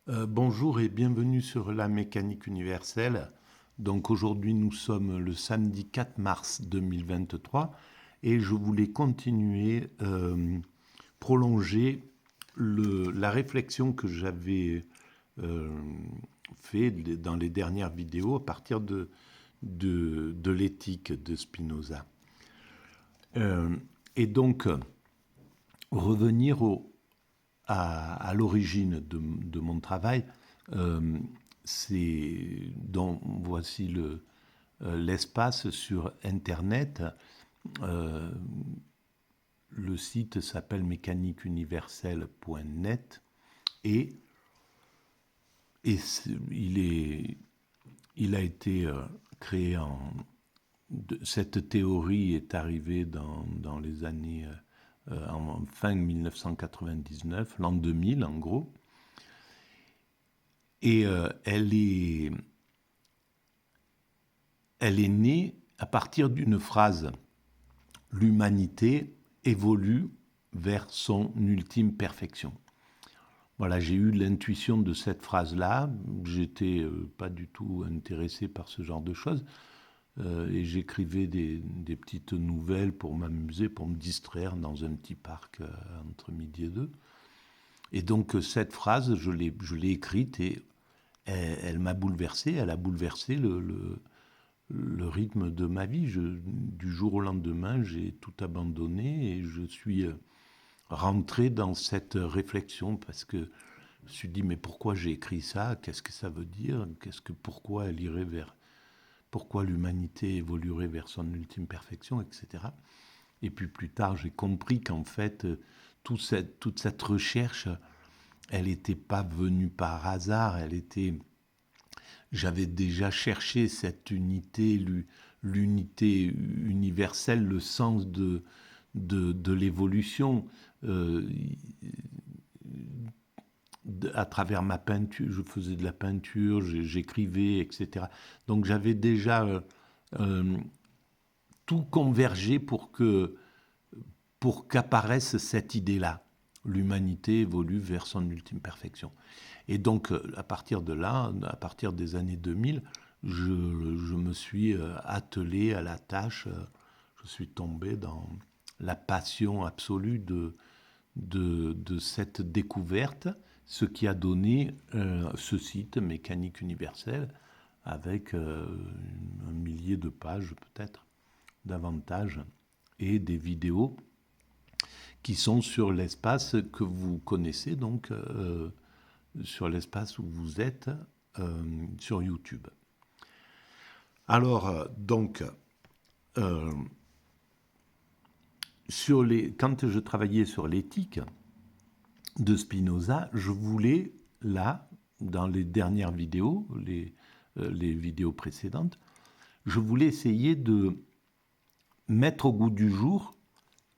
Bonjour et bienvenue sur la mécanique universelle. Donc aujourd'hui nous sommes le samedi 4 mars 2023 et je voulais continuer, prolonger la réflexion que j'avais euh, fait dans les dernières vidéos à partir de l'éthique de Spinoza. Euh, et donc revenir à l'origine de mon travail, euh, voici l'espace sur Internet. Euh, le site s'appelle mécaniqueuniverselle.net et, il a été créé cette théorie est arrivée dans les années en fin 1999, l'an 2000 en gros, et elle est née à partir d'une phrase: l'humanité évolue vers son ultime perfection. Voilà, j'ai eu l'intuition de cette phrase-là. J'étais pas du tout intéressé par ce genre de choses. Et j'écrivais des petites nouvelles pour m'amuser, pour me distraire dans un petit parc entre midi et deux. Et donc cette phrase, je l'ai écrite et elle m'a bouleversé. Elle a bouleversé le rythme de ma vie. Du jour au lendemain, j'ai tout abandonné et je suis rentré dans cette réflexion parce que je me suis dit, mais pourquoi j'ai écrit ça? Qu'est-ce que ça veut dire? Pourquoi elle irait vers, pourquoi l'humanité évoluerait vers son ultime perfection, etc. Et puis plus tard, j'ai compris qu'en fait, toute cette recherche, elle n'était pas venue par hasard, j'avais déjà cherché cette unité, l'unité universelle, le sens de l'évolution. Euh, à travers ma peinture, je faisais de la peinture, j'écrivais, etc. Donc j'avais déjà euh, tout convergé pour qu'apparaisse cette idée-là. L'humanité évolue vers son ultime perfection. Et donc, à partir de là, à partir des années 2000, je me suis attelé à la tâche, je suis tombé dans la passion absolue de cette découverte, ce qui a donné ce site Mécanique universelle avec un millier de pages peut-être, davantage, et des vidéos qui sont sur l'espace que vous connaissez, donc sur l'espace où vous êtes sur YouTube. Alors, donc, euh, quand je travaillais sur l'éthique de Spinoza, je voulais, là, dans les dernières vidéos, les vidéos précédentes, je voulais essayer de mettre au goût du jour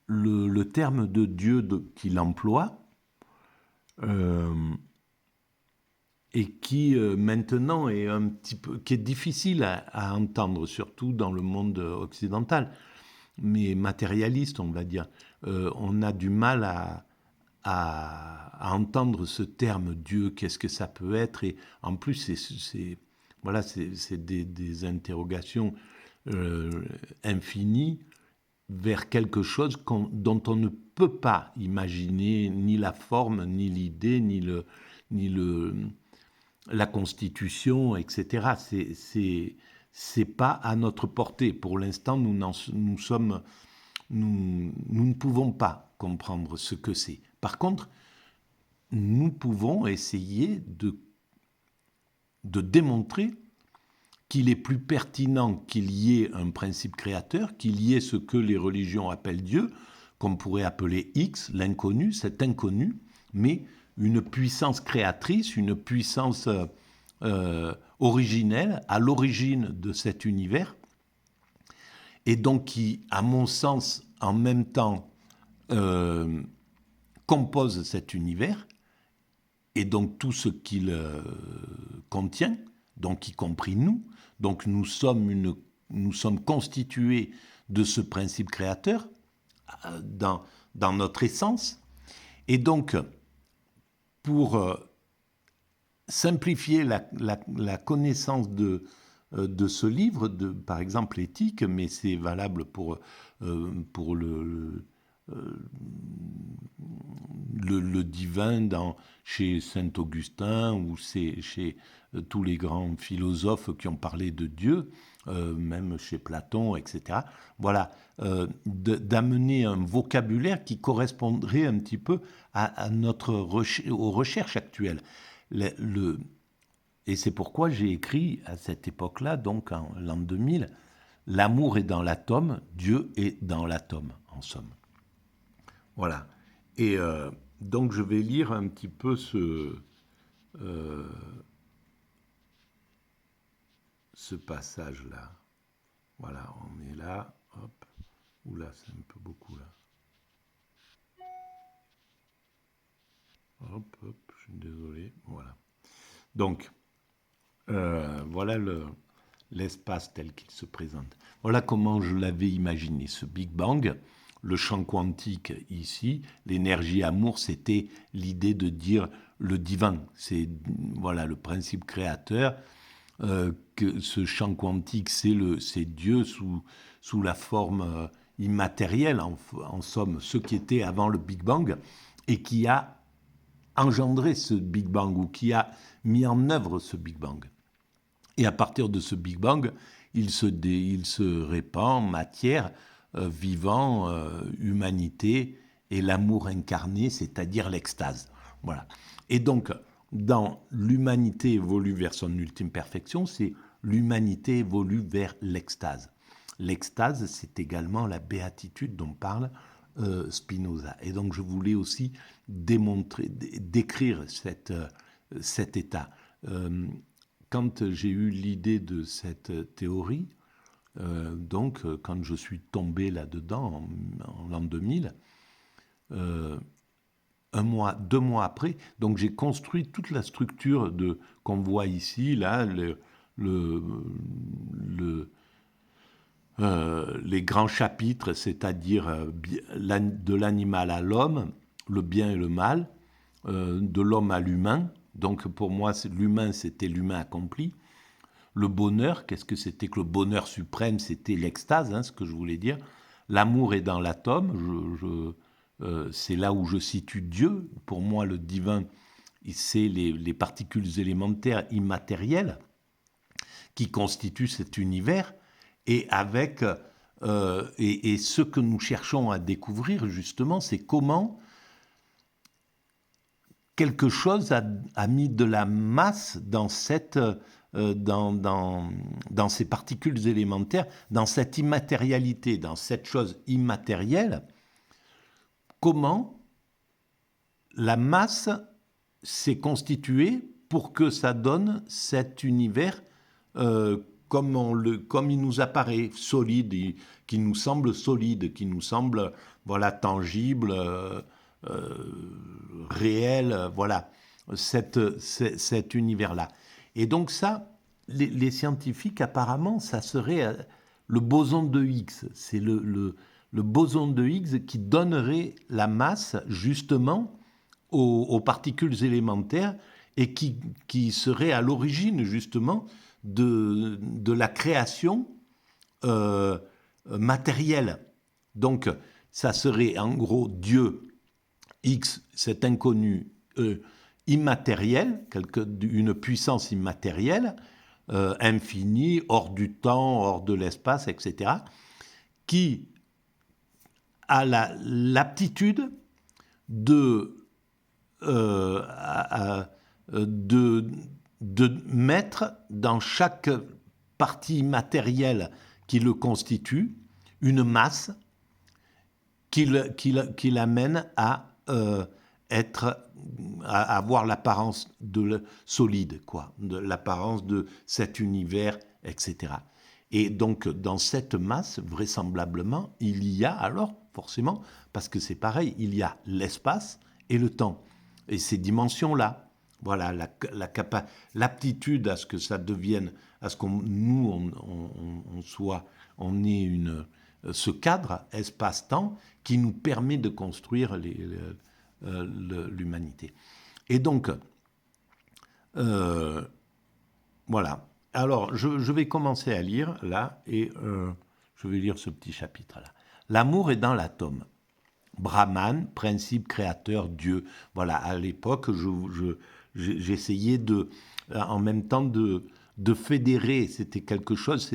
le terme de Dieu qu'il emploie, euh, et qui maintenant est un petit peu, qui est difficile à entendre, surtout dans le monde occidental, mais matérialiste, on va dire. On a du mal à entendre ce terme Dieu, qu'est-ce que ça peut être, et en plus c'est des interrogations infinies vers quelque chose dont on ne peut pas imaginer ni la forme, ni l'idée, ni la constitution, etc. C'est pas à notre portée. Pour l'instant, nous ne pouvons pas comprendre ce que c'est. Par contre, nous pouvons essayer de démontrer qu'il est plus pertinent qu'il y ait un principe créateur, qu'il y ait ce que les religions appellent Dieu, qu'on pourrait appeler X, l'inconnu, cet inconnu, mais une puissance créatrice, une puissance originelle, à l'origine de cet univers, et donc qui, à mon sens, en même temps, euh, compose cet univers, et donc tout ce qu'il contient, donc y compris nous. Donc nous sommes constitués de ce principe créateur dans notre essence. Et donc, pour simplifier la connaissance de ce livre, par exemple l'éthique, mais c'est valable pour le divin chez Saint Augustin ou chez tous les grands philosophes qui ont parlé de Dieu, même chez Platon, etc. Voilà, d'amener un vocabulaire qui correspondrait un petit peu aux recherches actuelles. Et c'est pourquoi j'ai écrit à cette époque-là, donc en l'an 2000, l'amour est dans l'atome, Dieu est dans l'atome, en somme. Voilà. Et donc je vais lire un petit peu ce passage-là. Voilà, on est là, hop. Oula, c'est un peu beaucoup là. Hop, hop, je suis désolé. Voilà. Donc, voilà l'espace tel qu'il se présente. Voilà comment je l'avais imaginé, ce Big Bang. Le champ quantique ici, l'énergie amour, c'était l'idée de dire le divin. C'est voilà le principe créateur. Que ce champ quantique, c'est Dieu sous la forme immatérielle, en somme, ce qui était avant le Big Bang, et qui a engendré ce Big Bang, ou qui a mis en œuvre ce Big Bang. Et à partir de ce Big Bang, il se répand matière, vivant, humanité, et l'amour incarné, c'est-à-dire l'extase. Voilà. Et donc, dans l'humanité évolue vers son ultime perfection, c'est l'humanité évolue vers l'extase. L'extase, c'est également la béatitude dont parle Spinoza. Et donc, je voulais aussi décrire cet état. Quand j'ai eu l'idée de cette théorie, donc quand je suis tombé là-dedans en l'an 2000, 2 mois après, donc j'ai construit toute la structure qu'on voit ici, là, les grands chapitres, c'est-à-dire de l'animal à l'homme, le bien et le mal, de l'homme à l'humain. Donc pour moi, l'humain, c'était l'humain accompli. Le bonheur, qu'est-ce que c'était que le bonheur suprême? C'était l'extase, ce que je voulais dire. L'amour est dans l'atome, c'est là où je situe Dieu. Pour moi, le divin, c'est les particules élémentaires immatérielles qui constituent cet univers. Et et ce que nous cherchons à découvrir, justement, c'est comment quelque chose a mis de la masse dans dans ces particules élémentaires, dans cette immatérialité, dans cette chose immatérielle. Comment la masse s'est constituée pour que ça donne cet univers comme il nous apparaît, solide, qui nous semble solide, qui nous semble tangible, réel, voilà, cet univers-là. Et donc ça, les scientifiques, apparemment, ça serait le boson de Higgs. C'est le boson de Higgs qui donnerait la masse, justement, aux particules élémentaires et qui serait à l'origine, justement, de la création matérielle. Donc, ça serait en gros Dieu, X, cet inconnu immatériel, une puissance immatérielle, infinie, hors du temps, hors de l'espace, etc., qui a l'aptitude de mettre dans chaque partie matérielle qui le constitue une masse qui l'amène à avoir l'apparence solide, l'apparence de cet univers, etc. Et donc, dans cette masse, vraisemblablement, il y a alors, forcément, parce que c'est pareil, il y a l'espace et le temps. Et ces dimensions-là, voilà, l'aptitude à ce que ça devienne, à ce qu'on on ait ce cadre espace-temps qui nous permet de construire l'humanité. Et donc, Euh, voilà. Alors, je vais commencer à lire là, et je vais lire ce petit chapitre-là. L'amour est dans l'atome. Brahman, principe créateur, Dieu. Voilà, à l'époque, j'essayais en même temps de fédérer. C'était quelque chose,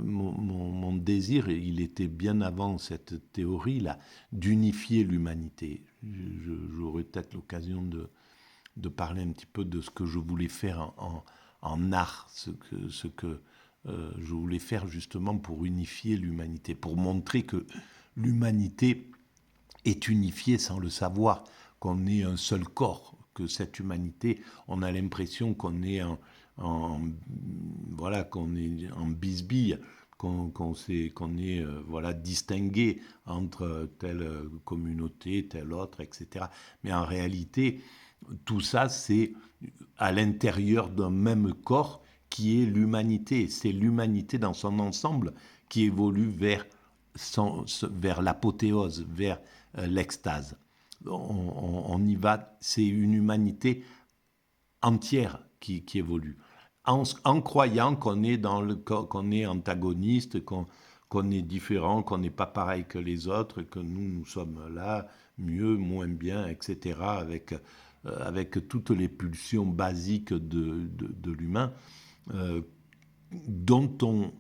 mon désir, il était bien avant cette théorie-là, d'unifier l'humanité. J'aurai peut-être l'occasion de parler un petit peu de ce que je voulais faire en art, ce que je voulais faire justement pour unifier l'humanité, pour montrer que l'humanité est unifiée sans le savoir, qu'on est un seul corps, que cette humanité, on a l'impression qu'on est voilà, qu'on est en bisbille, qu'on est voilà, distingué entre telle communauté, telle autre, etc. Mais en réalité, tout ça, c'est à l'intérieur d'un même corps qui est l'humanité. C'est l'humanité dans son ensemble qui évolue vers l'apothéose, vers l'extase. On y va, c'est une humanité entière qui évolue. En croyant qu'on est, qu'on est antagoniste, qu'on est différent, qu'on n'est pas pareil que les autres, que nous sommes là, mieux, moins bien, etc., avec toutes les pulsions basiques de l'humain, euh, dont on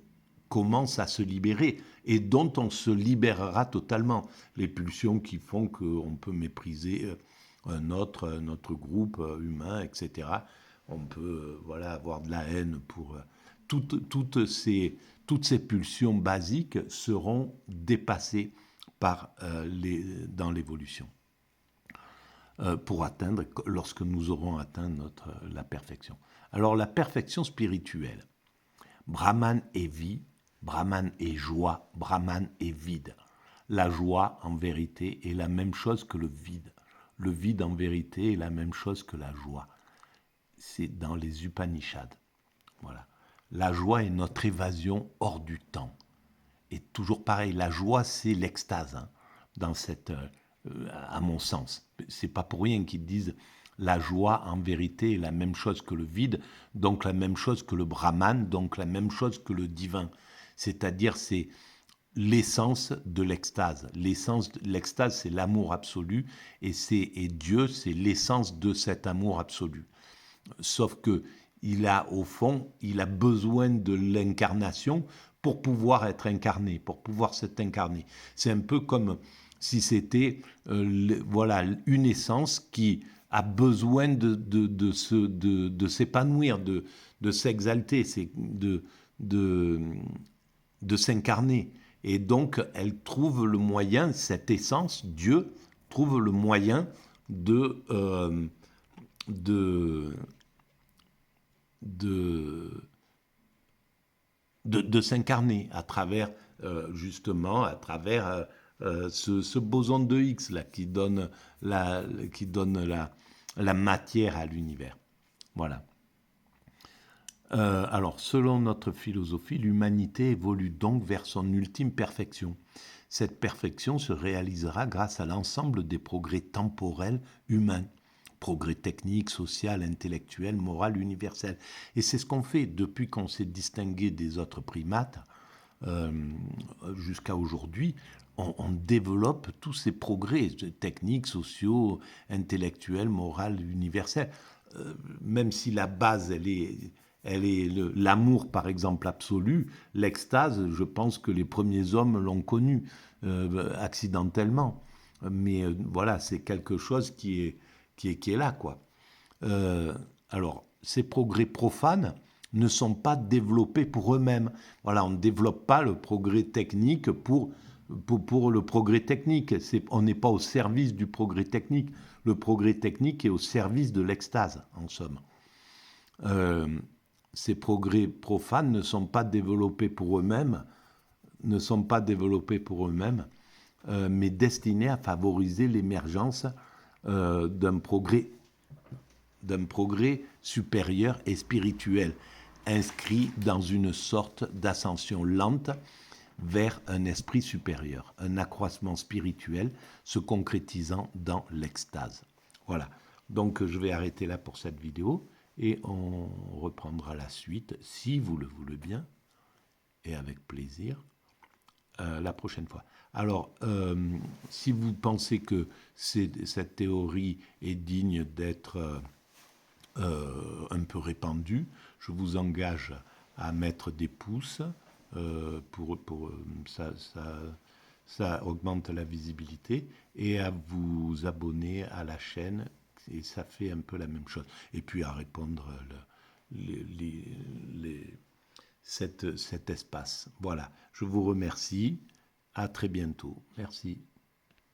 commence à se libérer et dont on se libérera totalement. Les pulsions qui font qu'on peut mépriser notre groupe humain, etc. On peut voilà, avoir de la haine pour... toutes ces pulsions basiques seront dépassées dans l'évolution pour atteindre, lorsque nous aurons atteint la perfection. Alors la perfection spirituelle, Brahman est vie, Brahman est joie, Brahman est vide. La joie, en vérité, est la même chose que le vide. Le vide, en vérité, est la même chose que la joie. C'est dans les Upanishads. Voilà. La joie est notre évasion hors du temps. Et toujours pareil, la joie, c'est l'extase, hein, à mon sens. C'est pas pour rien qu'ils disent la joie, en vérité, est la même chose que le vide, donc la même chose que le Brahman, donc la même chose que le divin. C'est-à-dire, c'est l'essence de l'extase. L'extase, c'est l'amour absolu, et Dieu, c'est l'essence de cet amour absolu. Sauf que au fond, il a besoin de l'incarnation pour pouvoir être incarné, pour pouvoir s'être incarné. C'est un peu comme si c'était voilà, une essence qui a besoin de s'épanouir, de s'exalter, de s'incarner. Et donc, elle trouve le moyen, cette essence, Dieu, trouve le moyen de, de, de s'incarner à travers, justement, à travers ce boson de Higgs là, qui donne la matière à l'univers. Voilà. Alors, selon notre philosophie, l'humanité évolue donc vers son ultime perfection. Cette perfection se réalisera grâce à l'ensemble des progrès temporels humains, progrès techniques, social, intellectuel, moral, universel. Et c'est ce qu'on fait depuis qu'on s'est distingué des autres primates jusqu'à aujourd'hui. On développe tous ces progrès techniques, sociaux, intellectuels, moraux, universels. Même si la base, elle est l'amour, par exemple, absolu, l'extase, je pense que les premiers hommes l'ont connu accidentellement. Mais voilà, c'est quelque chose qui est là, quoi. Alors, ces progrès profanes ne sont pas développés pour eux-mêmes. Voilà, on ne développe pas le progrès technique pour le progrès technique. On n'est pas au service du progrès technique. Le progrès technique est au service de l'extase, en somme. Ces progrès profanes ne sont pas développés pour eux-mêmes, mais destinés à favoriser l'émergence d'un progrès supérieur et spirituel, inscrit dans une sorte d'ascension lente vers un esprit supérieur, un accroissement spirituel se concrétisant dans l'extase. Voilà. Donc je vais arrêter là pour cette vidéo et on reprendra la suite, si vous le voulez bien, et avec plaisir, la prochaine fois. Alors, si vous pensez que cette théorie est digne d'être un peu répandue, je vous engage à mettre des pouces, ça augmente la visibilité, et à vous abonner à la chaîne, et ça fait un peu la même chose. Et puis à répondre cet espace. Voilà, je vous remercie. À très bientôt. Merci.